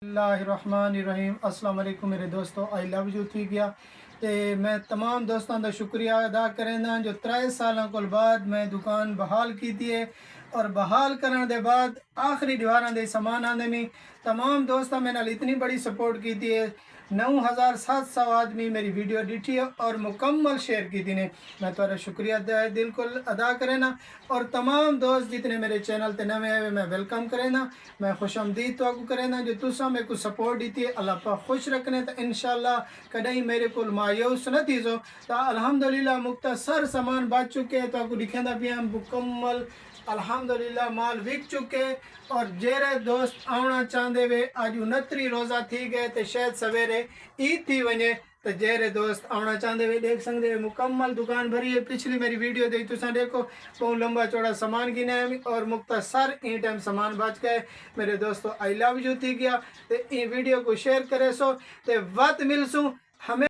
बिस्मिल्लाहिर्रहमानिर्रहीम अस्सलाम वालेकुम मेरे दोस्तों आई लव यू थी गया ਤੇ ਮੈਂ तमाम ਦੋਸਤਾਂ ਦਾ ਸ਼ੁਕਰੀਆ ਅਦਾ ਕਰਦਾ ਜੋ 3 ਸਾਲਾਂ ਕੋਲ ਬਾਅਦ ਮੈਂ ਦੁਕਾਨ ਬਹਾਲ ਕੀਤੀ ਹੈ ਔਰ ਬਹਾਲ ਕਰਨ ਦੇ ਬਾਅਦ ਆਖਰੀ ਦੀਵਾਰਾਂ ਦੇ ਸਮਾਨ ਆਂਦੇ ਨੇ तमाम ਦੋਸਤਾਂ ਮੇਰੇ ਨਾਲ ਇਤਨੀ ਬੜੀ ਸਪੋਰਟ ਕੀਤੀ ਹੈ 9700 ਆਦਮੀ ਮੇਰੀ ਵੀਡੀਓ ਦੇਖੀ ਹੈ और मुकम्मल शेयर की ने मैं थोड़ा शुक्रिया दिल को अदा करे ना और तमाम दोस्त जितने मेरे चैनल ते नवे आए मैं वेलकम करे ना मैं खुश आमदीद तो करे ना जो तुसा मेरे को सपोर्ट दी थी अल्लाह पा खुश रखने तो इंशाल्लाह कदई मेरे को मायूस न थी सो तो अल्हम्दुलिल्लाह मुख्तसर सामान बच चुके तो आपको दिखेंदा भी हम मुकम्मल अल्हम्दुलिल्लाह माल विक चुके और जेरे दोस्त आना चाहते वे आज 29 रोज़ा थी गए तो शायद सवेरे ईद थी वने तो जेरे दोस्त आना चाहते वे देख सकते मुकम्मल दुकान भरी है। पिछली मेरी वीडियो देखी तुसा देखो बहुत लंबा चौड़ा सामान गिने और मुख्तसर ई टाइम सामान बच गए मेरे दोस्तों आई लव यू थी गया तो वीडियो को शेयर करे सो तो वत मिल सू हमें